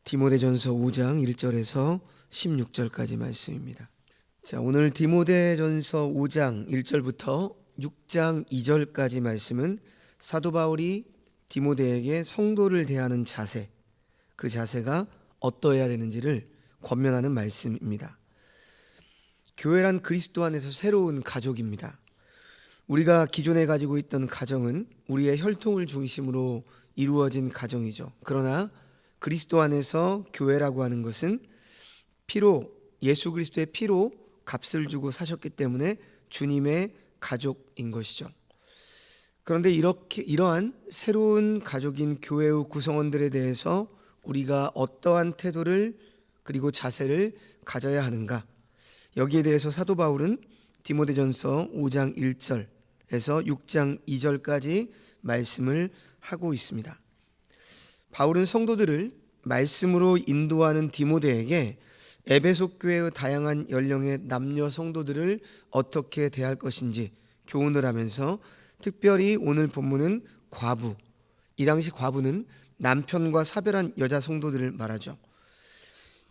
디모데전서 5장 1절에서 16절까지 말씀입니다. 자, 오늘 디모데전서 5장 1절부터 6장 2절까지 말씀은 사도 바울이 디모데에게 성도를 대하는 자세, 그 자세가 어떠해야 되는지를 권면하는 말씀입니다. 교회란 그리스도 안에서 새로운 가족입니다. 우리가 기존에 가지고 있던 가정은 우리의 혈통을 중심으로 이루어진 가정이죠. 그러나 그리스도 안에서 교회라고 하는 것은 피로, 예수 그리스도의 피로 값을 주고 사셨기 때문에 주님의 가족인 것이죠. 그런데 이러한 새로운 가족인 교회의 구성원들에 대해서 우리가 어떠한 태도를 그리고 자세를 가져야 하는가? 여기에 대해서 사도 바울은 디모데전서 5장 1절에서 6장 2절까지 말씀을 하고 있습니다. 바울은 성도들을 말씀으로 인도하는 디모데에게 에베소 교회의 다양한 연령의 남녀 성도들을 어떻게 대할 것인지 교훈을 하면서 특별히 오늘 본문은 과부, 이 당시 과부는 남편과 사별한 여자 성도들을 말하죠.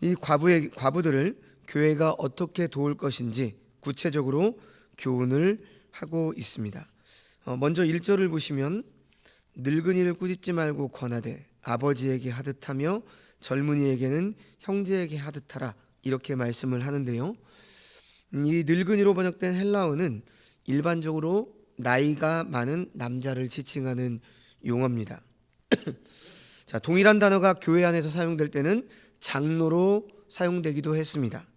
이 과부들을 교회가 어떻게 도울 것인지 구체적으로 교훈을 하고 있습니다. 먼저 1절을 보시면 늙은이를 꾸짖지 말고 권하되 아버지에게 하듯하며 젊은이에게는 형제에게 하듯하라, 이렇게 말씀을 하는데요. 이 늙은이로 번역된 헬라어는 일반적으로 나이가 많은 남자를 지칭하는 용어입니다. 자, 동일한 단어가 교회 안에서 사용될 때는 장로로 사용되기도 했습니다.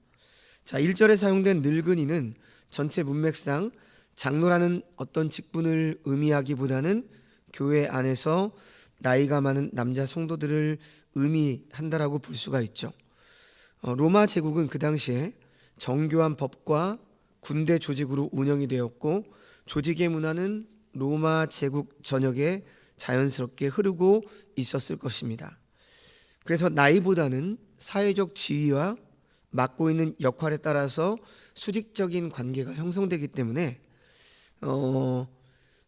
자, 1절에 사용된 늙은이는 전체 문맥상 장로라는 어떤 직분을 의미하기보다는 교회 안에서 나이가 많은 남자 성도들을 의미한다라고 볼 수가 있죠. 로마 제국은 그 당시에 정교한 법과 군대 조직으로 운영이 되었고 조직의 문화는 로마 제국 전역에 자연스럽게 흐르고 있었을 것입니다. 그래서 나이보다는 사회적 지위와 맡고 있는 역할에 따라서 수직적인 관계가 형성되기 때문에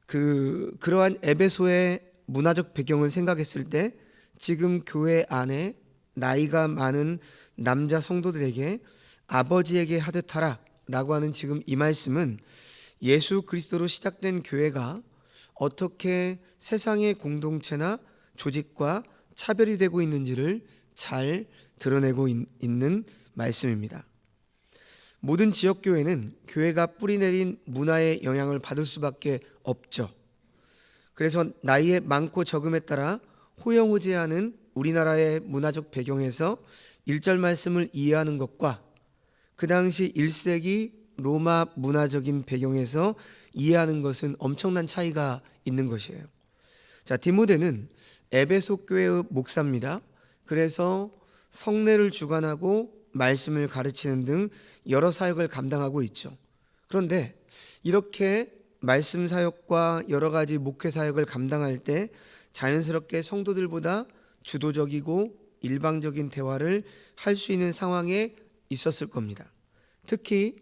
그러한 에베소의 문화적 배경을 생각했을 때 지금 교회 안에 나이가 많은 남자 성도들에게 아버지에게 하듯하라 라고 하는 지금 이 말씀은 예수 그리스도로 시작된 교회가 어떻게 세상의 공동체나 조직과 차별이 되고 있는지를 잘 드러내고 있는 말씀입니다. 모든 지역교회는 교회가 뿌리내린 문화의 영향을 받을 수밖에 없죠. 그래서 나이의 많고 적음에 따라 호영호재하는 우리나라의 문화적 배경에서 1절 말씀을 이해하는 것과 그 당시 1세기 로마 문화적인 배경에서 이해하는 것은 엄청난 차이가 있는 것이에요. 자, 디모데는 에베소 교회의 목사입니다. 그래서 성례를 주관하고 말씀을 가르치는 등 여러 사역을 감당하고 있죠. 그런데 이렇게 말씀 사역과 여러 가지 목회 사역을 감당할 때 자연스럽게 성도들보다 주도적이고 일방적인 대화를 할 수 있는 상황에 있었을 겁니다. 특히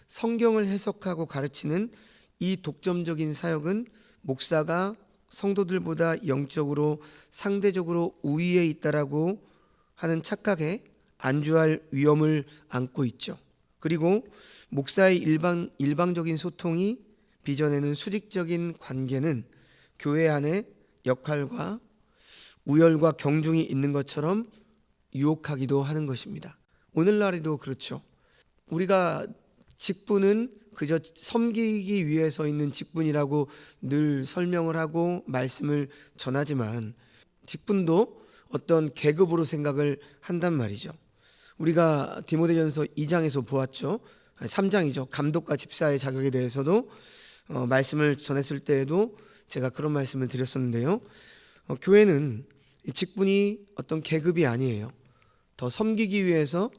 성경을 해석하고 가르치는 이 독점적인 사역은 목사가 성도들보다 영적으로 상대적으로 우위에 있다라고 하는 착각에 안주할 위험을 안고 있죠. 그리고 목사의 일방적인 소통이 빚어내는 수직적인 관계는 교회 안에 역할과 우열과 경중이 있는 것처럼 유혹하기도 하는 것입니다. 오늘날에도 그렇죠. 우리가 직분은 그저 섬기기 위해서 있는 직분이라고 늘 설명을 하고 말씀을 전하지만 직분도 어떤 계급으로 생각을 한단 말이죠. 우리가 디모데전서 2장에서 보았죠. 3장이죠. 감독과 집사의 자격에 대해서도 말씀을 전했을 때에도 제가 그런 말씀을 드렸었는데요. 교회는 직분이 어떤 계급이 아니에요. 더 섬기기 위해서,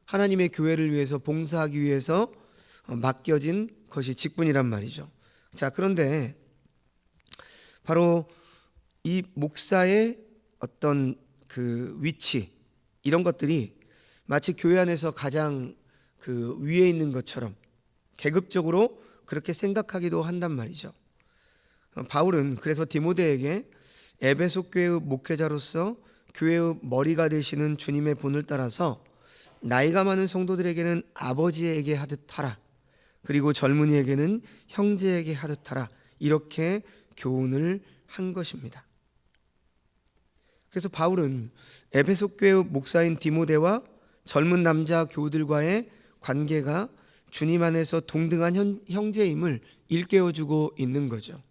하나님의 교회를 위해서 봉사하기 위해서 맡겨진 것이 직분이란 말이죠. 자, 그런데 바로 이 목사의 어떤 그 위치, 이런 것들이 마치 교회 안에서 가장 그 위에 있는 것처럼 계급적으로 그렇게 생각하기도 한단 말이죠. 바울은 그래서 디모데에게 에베소 교회의 목회자로서 교회의 머리가 되시는 주님의 본을 따라서 나이가 많은 성도들에게는 아버지에게 하듯 하라, 그리고 젊은이에게는 형제에게 하듯 하라, 이렇게 교훈을 한 것입니다. 그래서 바울은 에베소 교회의 목사인 디모데와 젊은 남자 교우들과의 관계가 주님 안에서 동등한 형제임을 일깨워주고 있는 거죠.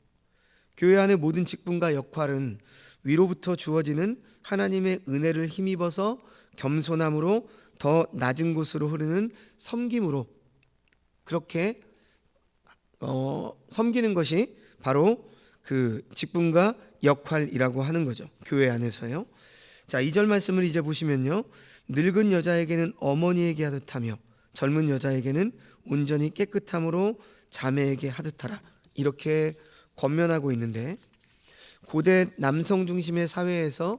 교회 안의 모든 직분과 역할은 위로부터 주어지는 하나님의 은혜를 힘입어서 겸손함으로 더 낮은 곳으로 흐르는 섬김으로 그렇게 섬기는 것이 바로 그 직분과 역할이라고 하는 거죠. 교회 안에서요. 자, 2절 말씀을 이제 보시면요. 늙은 여자에게는 어머니에게 하듯 하며 젊은 여자에게는 온전히 깨끗함으로 자매에게 하듯 하라, 이렇게 권면하고 있는데, 고대 남성 중심의 사회에서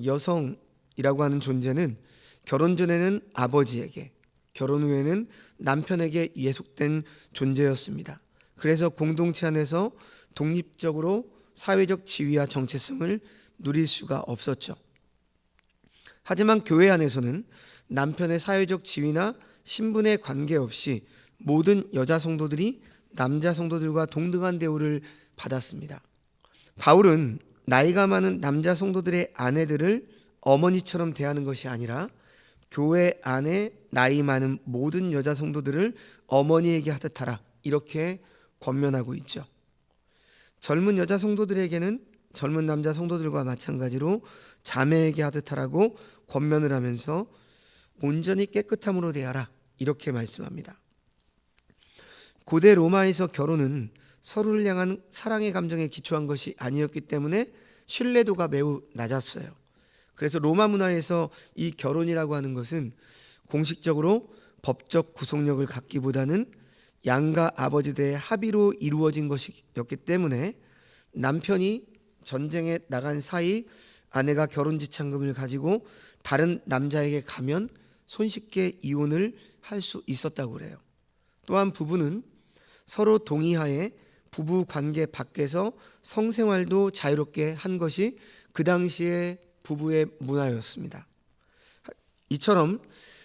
여성이라고 하는 존재는 결혼 전에는 아버지에게, 결혼 후에는 남편에게 예속된 존재였습니다. 그래서 공동체 안에서 독립적으로 사회적 지위와 정체성을 누릴 수가 없었죠. 하지만 교회 안에서는 남편의 사회적 지위나 신분에 관계없이 모든 여자 성도들이 남자 성도들과 동등한 대우를 받았습니다. 바울은 나이가 많은 남자 성도들의 아내들을 어머니처럼 대하는 것이 아니라 교회 안에 나이 많은 모든 여자 성도들을 어머니에게 하듯 하라, 이렇게 권면하고 있죠. 젊은 여자 성도들에게는 젊은 남자 성도들과 마찬가지로 자매에게 하듯 하라고 권면을 하면서 온전히 깨끗함으로 대하라, 이렇게 말씀합니다. 고대 로마에서 결혼은 서로를 향한 사랑의 감정에 기초한 것이 아니었기 때문에 신뢰도가 매우 낮았어요. 그래서 로마 문화에서 이 결혼이라고 하는 것은 공식적으로 법적 구속력을 갖기보다는 양가 아버지들의 합의로 이루어진 것이었기 때문에 남편이 전쟁에 나간 사이 아내가 결혼 지참금을 가지고 다른 남자에게 가면 손쉽게 이혼을 할 수 있었다고 그래요. 또한 부부는 서로 동의하에 부부 관계 밖에서 성생활도 자유롭게 한 것이 그 당시의 부부의 문화였습니다. 이처럼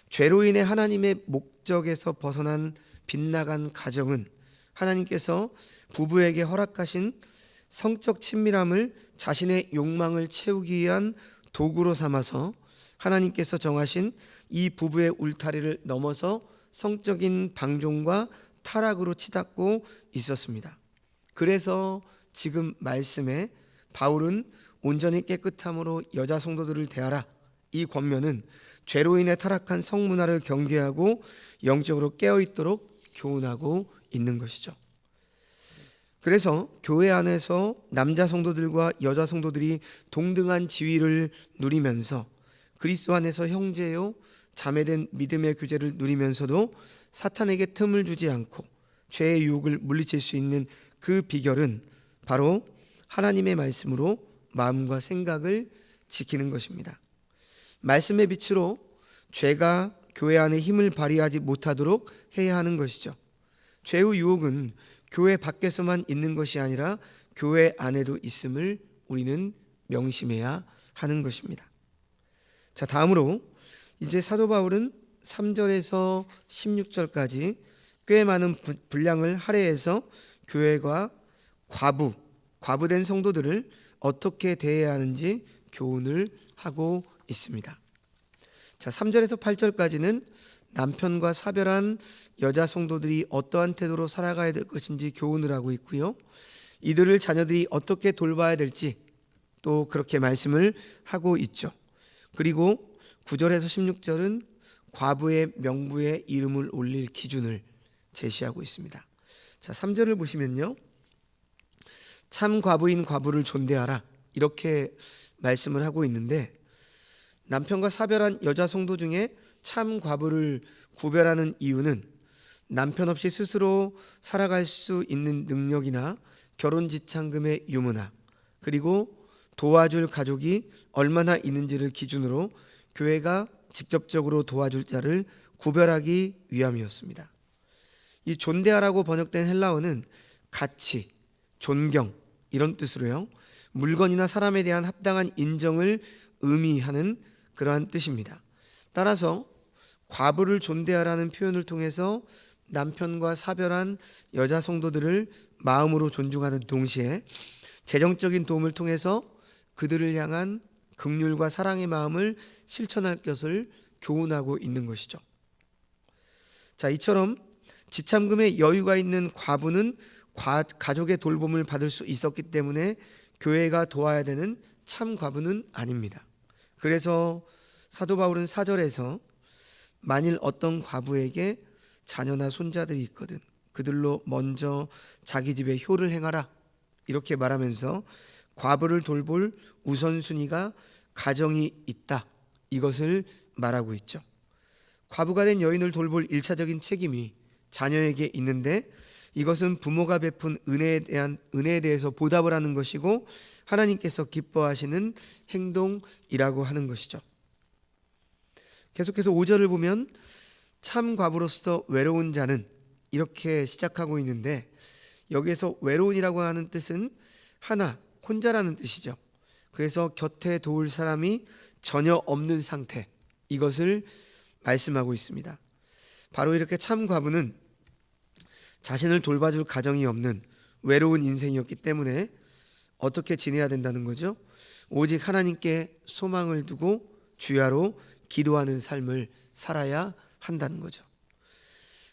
죄로 인해 하나님의 목적에서 벗어난 빗나간 가정은 하나님께서 부부에게 허락하신 성적 친밀함을 자신의 욕망을 채우기 위한 도구로 삼아서 하나님께서 정하신 이 부부의 울타리를 넘어서 성적인 방종과 타락으로 치닫고 있었습니다. 그래서 지금 말씀에 바울은 온전히 깨끗함으로 여자 성도들을 대하라, 이 권면은 죄로 인해 타락한 성문화를 경계하고 영적으로 깨어있도록 교훈하고 있는 것이죠. 그래서 교회 안에서 남자 성도들과 여자 성도들이 동등한 지위를 누리면서 그리스도 안에서 형제요 자매된 믿음의 교제를 누리면서도 사탄에게 틈을 주지 않고 죄의 유혹을 물리칠 수 있는 그 비결은 바로 하나님의 말씀으로 마음과 생각을 지키는 것입니다. 말씀의 빛으로 죄가 교회 안에 힘을 발휘하지 못하도록 해야 하는 것이죠. 죄의 유혹은 교회 밖에서만 있는 것이 아니라 교회 안에도 있음을 우리는 명심해야 하는 것입니다. 자, 다음으로 이제 사도 바울은 3절에서 16절까지 꽤 많은 분량을 할애해서 교회가 과부된 성도들을 어떻게 대해야 하는지 교훈을 하고 있습니다. 자, 3절에서 8절까지는 남편과 사별한 여자 성도들이 어떠한 태도로 살아가야 될 것인지 교훈을 하고 있고요. 이들을 자녀들이 어떻게 돌봐야 될지 또 그렇게 말씀을 하고 있죠. 그리고 9절에서 16절은 과부의 명부에 이름을 올릴 기준을 제시하고 있습니다. 자, 3절을 보시면요. 참 과부인 과부를 존대하라, 이렇게 말씀을 하고 있는데, 남편과 사별한 여자 성도 중에 참 과부를 구별하는 이유는 남편 없이 스스로 살아갈 수 있는 능력이나 결혼 지참금의 유무나 그리고 도와줄 가족이 얼마나 있는지를 기준으로 교회가 직접적으로 도와줄 자를 구별하기 위함이었습니다. 이 존대하라고 번역된 헬라어는 가치, 존경 이런 뜻으로요. 물건이나 사람에 대한 합당한 인정을 의미하는 그러한 뜻입니다. 따라서 과부를 존대하라는 표현을 통해서 남편과 사별한 여자 성도들을 마음으로 존중하는 동시에 재정적인 도움을 통해서 그들을 향한 긍휼과 사랑의 마음을 실천할 것을 교훈하고 있는 것이죠. 자, 이처럼 지참금에 여유가 있는 과부는 가족의 돌봄을 받을 수 있었기 때문에 교회가 도와야 되는 참 과부는 아닙니다. 그래서 사도 바울은 4절에서 만일 어떤 과부에게 자녀나 손자들이 있거든 그들로 먼저 자기 집에 효를 행하라 이렇게 말하면서 과부를 돌볼 우선순위가 가정이 있다 이것을 말하고 있죠. 과부가 된 여인을 돌볼 1차적인 책임이 자녀에게 있는데 이것은 부모가 베푼 은혜에 대해서 보답을 하는 것이고 하나님께서 기뻐하시는 행동이라고 하는 것이죠. 계속해서 5절을 보면 참 과부로서 외로운 자는 이렇게 시작하고 있는데 여기에서 외로운이라고 하는 뜻은 하나, 혼자라는 뜻이죠. 그래서 곁에 도울 사람이 전혀 없는 상태 이것을 말씀하고 있습니다. 바로 이렇게 참 과부는 자신을 돌봐줄 가정이 없는 외로운 인생이었기 때문에 어떻게 지내야 된다는 거죠? 오직 하나님께 소망을 두고 주야로 기도하는 삶을 살아야 한다는 거죠.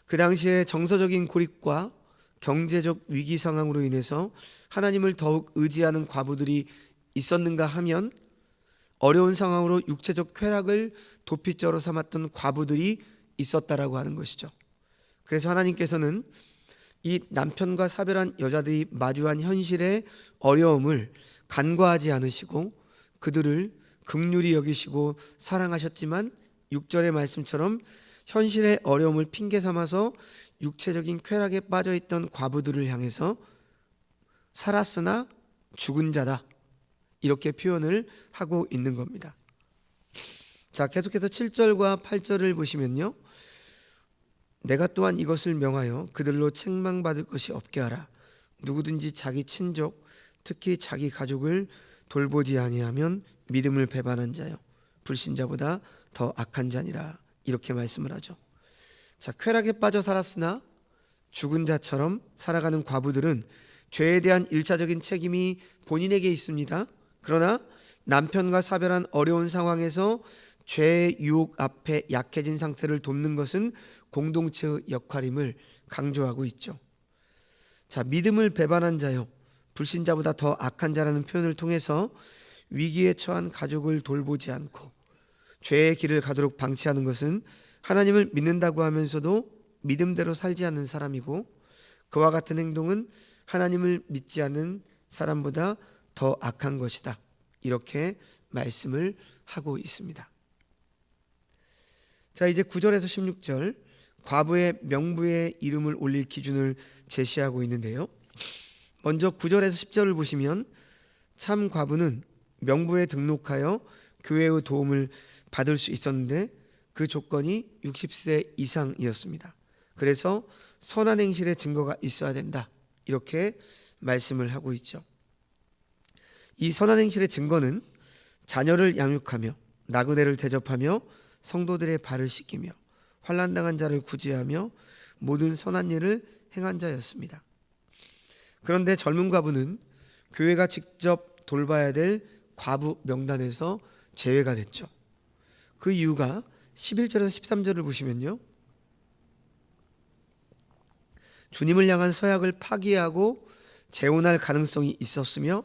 그 당시에 정서적인 고립과 경제적 위기 상황으로 인해서 하나님을 더욱 의지하는 과부들이 있었는가 하면 어려운 상황으로 육체적 쾌락을 도피처로 삼았던 과부들이 있었다라고 하는 것이죠. 그래서 하나님께서는 이 남편과 사별한 여자들이 마주한 현실의 어려움을 간과하지 않으시고 그들을 긍휼히 여기시고 사랑하셨지만 6절의 말씀처럼 현실의 어려움을 핑계 삼아서 육체적인 쾌락에 빠져있던 과부들을 향해서 살았으나 죽은 자다 이렇게 표현을 하고 있는 겁니다. 자, 계속해서 7절과 8절을 보시면요, 내가 또한 이것을 명하여 그들로 책망받을 것이 없게 하라. 누구든지 자기 친족 특히 자기 가족을 돌보지 아니하면 믿음을 배반한 자요 불신자보다 더 악한 자니라 이렇게 말씀을 하죠. 자, 쾌락에 빠져 살았으나 죽은 자처럼 살아가는 과부들은 죄에 대한 1차적인 책임이 본인에게 있습니다. 그러나 남편과 사별한 어려운 상황에서 죄의 유혹 앞에 약해진 상태를 돕는 것은 공동체의 역할임을 강조하고 있죠. 자, 믿음을 배반한 자요 불신자보다 더 악한 자라는 표현을 통해서 위기에 처한 가족을 돌보지 않고 죄의 길을 가도록 방치하는 것은 하나님을 믿는다고 하면서도 믿음대로 살지 않는 사람이고 그와 같은 행동은 하나님을 믿지 않는 사람보다 더 악한 것이다 이렇게 말씀을 하고 있습니다. 자, 이제 9절에서 16절 과부의 명부에 이름을 올릴 기준을 제시하고 있는데요, 먼저 9절에서 10절을 보시면 참 과부는 명부에 등록하여 교회의 도움을 받을 수 있었는데 그 조건이 60세 이상이었습니다. 그래서 선한 행실의 증거가 있어야 된다 이렇게 말씀을 하고 있죠. 이 선한 행실의 증거는 자녀를 양육하며 나그네를 대접하며 성도들의 발을 씻기며 환난당한 자를 구제하며 모든 선한 일을 행한 자였습니다. 그런데 젊은 과부는 교회가 직접 돌봐야 될 과부 명단에서 제외가 됐죠. 그 이유가 11절에서 13절을 보시면요, 주님을 향한 서약을 파기하고 재혼할 가능성이 있었으며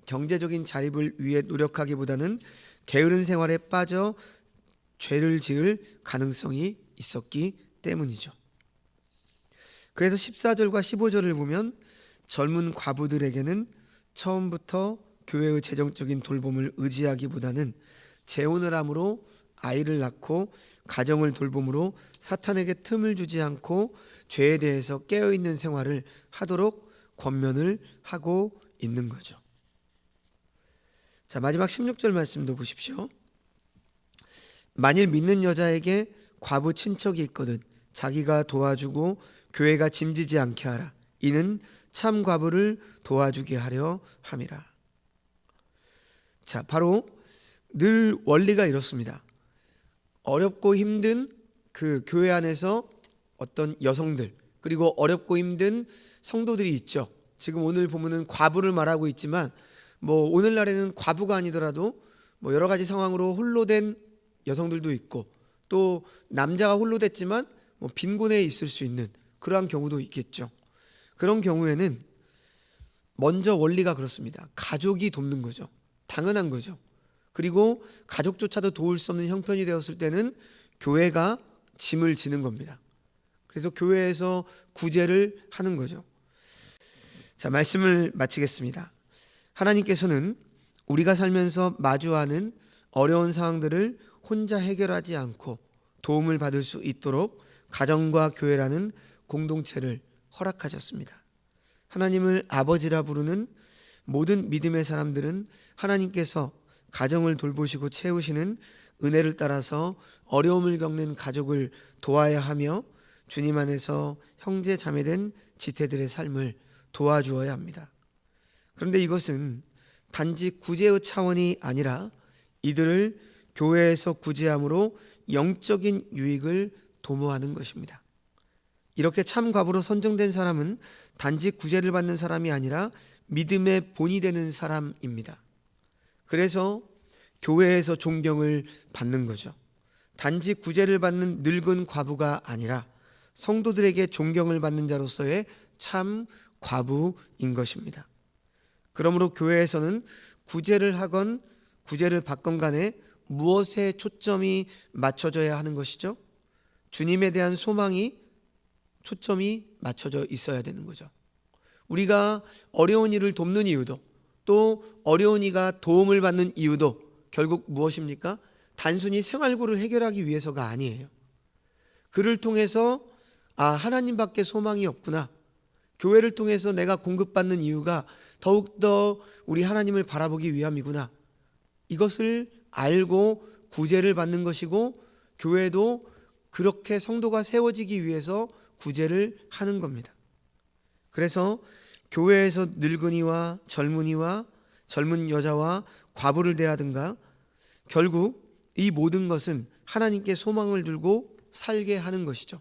경제적인 자립을 위해 노력하기보다는 게으른 생활에 빠져 죄를 지을 가능성이 있었기 때문이죠. 그래서 14절과 15절을 보면 젊은 과부들에게는 처음부터 교회의 재정적인 돌봄을 의지하기보다는 재혼을 함으로 아이를 낳고 가정을 돌봄으로 사탄에게 틈을 주지 않고 죄에 대해서 깨어있는 생활을 하도록 권면을 하고 있는 거죠. 자, 마지막 16절 말씀도 보십시오. 만일 믿는 여자에게 과부 친척이 있거든 자기가 도와주고 교회가 짐지지 않게 하라. 이는 참 과부를 도와주게 하려 함이라. 자, 바로 늘 원리가 이렇습니다. 어렵고 힘든 그 교회 안에서 어떤 여성들, 그리고 어렵고 힘든 성도들이 있죠. 지금 오늘 보면은 과부를 말하고 있지만 뭐 오늘날에는 과부가 아니더라도 뭐 여러 가지 상황으로 홀로 된 여성들도 있고, 또 남자가 홀로 됐지만 뭐 빈곤에 있을 수 있는 그러한 경우도 있겠죠. 그런 경우에는 먼저 원리가 그렇습니다. 가족이 돕는 거죠. 당연한 거죠. 그리고 가족조차도 도울 수 없는 형편이 되었을 때는 교회가 짐을 지는 겁니다. 그래서 교회에서 구제를 하는 거죠. 자, 말씀을 마치겠습니다. 하나님께서는 우리가 살면서 마주하는 어려운 상황들을 혼자 해결하지 않고 도움을 받을 수 있도록 가정과 교회라는 공동체를 허락하셨습니다. 하나님을 아버지라 부르는 모든 믿음의 사람들은 하나님께서 가정을 돌보시고 채우시는 은혜를 따라서 어려움을 겪는 가족을 도와야 하며 주님 안에서 형제 자매된 지체들의 삶을 도와주어야 합니다. 그런데 이것은 단지 구제의 차원이 아니라 이들을 교회에서 구제함으로 영적인 유익을 도모하는 것입니다. 이렇게 참 과부로 선정된 사람은 단지 구제를 받는 사람이 아니라 믿음의 본이 되는 사람입니다. 그래서 교회에서 존경을 받는 거죠. 단지 구제를 받는 늙은 과부가 아니라 성도들에게 존경을 받는 자로서의 참 과부인 것입니다. 그러므로 교회에서는 구제를 하건 구제를 받건 간에 무엇에 초점이 맞춰져야 하는 것이죠? 주님에 대한 소망이 초점이 맞춰져 있어야 되는 거죠. 우리가 어려운 이를 돕는 이유도, 또 어려운 이가 도움을 받는 이유도 결국 무엇입니까? 단순히 생활고를 해결하기 위해서가 아니에요. 그를 통해서 하나님밖에 소망이 없구나, 교회를 통해서 내가 공급받는 이유가 더욱더 우리 하나님을 바라보기 위함이구나, 이것을 알고 구제를 받는 것이고, 교회도 그렇게 성도가 세워지기 위해서 구제를 하는 겁니다. 그래서 교회에서 늙은이와 젊은이와 젊은 여자와 과부를 대하든가 결국 이 모든 것은 하나님께 소망을 두고 살게 하는 것이죠.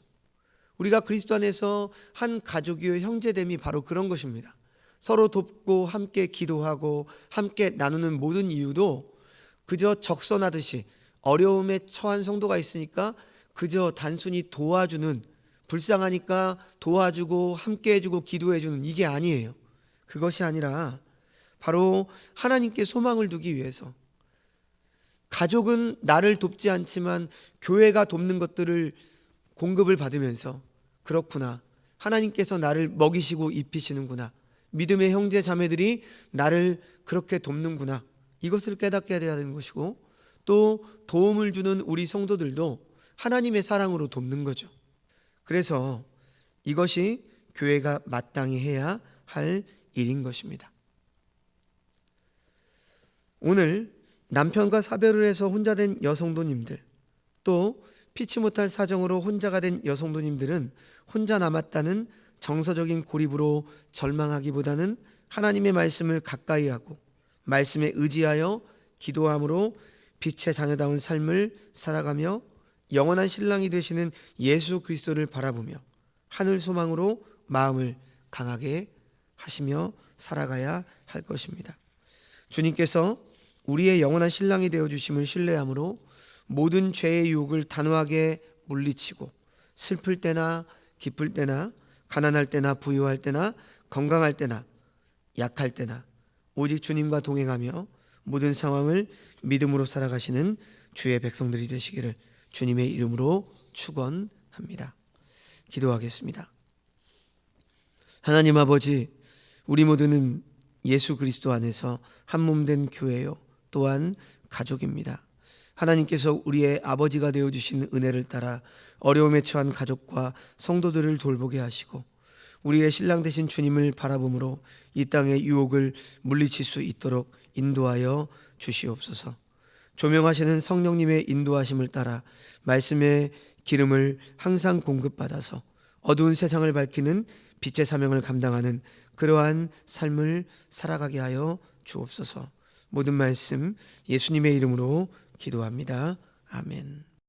우리가 그리스도 안에서 한 가족이요 형제됨이 바로 그런 것입니다. 서로 돕고 함께 기도하고 함께 나누는 모든 이유도 그저 적선하듯이 어려움에 처한 성도가 있으니까 그저 단순히 도와주는, 불쌍하니까 도와주고 함께 해주고 기도해주는 이게 아니에요. 그것이 아니라 바로 하나님께 소망을 두기 위해서, 가족은 나를 돕지 않지만 교회가 돕는 것들을 공급을 받으면서 그렇구나, 하나님께서 나를 먹이시고 입히시는구나, 믿음의 형제 자매들이 나를 그렇게 돕는구나, 이것을 깨닫게 돼야 되는 것이고, 또 도움을 주는 우리 성도들도 하나님의 사랑으로 돕는 거죠. 그래서 이것이 교회가 마땅히 해야 할 일인 것입니다. 오늘 남편과 사별을 해서 혼자 된 여성도님들, 또 피치 못할 사정으로 혼자가 된 여성도님들은 혼자 남았다는 정서적인 고립으로 절망하기보다는 하나님의 말씀을 가까이 하고 말씀에 의지하여 기도함으로 빛의 자녀다운 삶을 살아가며 영원한 신랑이 되시는 예수 그리스도를 바라보며 하늘 소망으로 마음을 강하게 하시며 살아가야 할 것입니다. 주님께서 우리의 영원한 신랑이 되어주심을 신뢰함으로 모든 죄의 유혹을 단호하게 물리치고 슬플 때나 기쁠 때나 가난할 때나 부유할 때나 건강할 때나 약할 때나 오직 주님과 동행하며 모든 상황을 믿음으로 살아가시는 주의 백성들이 되시기를 주님의 이름으로 축원합니다. 기도하겠습니다. 하나님 아버지, 우리 모두는 예수 그리스도 안에서 한 몸 된 교회요 또한 가족입니다. 하나님께서 우리의 아버지가 되어주신 은혜를 따라 어려움에 처한 가족과 성도들을 돌보게 하시고 우리의 신랑 되신 주님을 바라봄으로 이 땅의 유혹을 물리칠 수 있도록 인도하여 주시옵소서. 조명하시는 성령님의 인도하심을 따라 말씀의 기름을 항상 공급받아서 어두운 세상을 밝히는 빛의 사명을 감당하는 그러한 삶을 살아가게 하여 주옵소서. 모든 말씀 예수님의 이름으로 기도합니다. 아멘.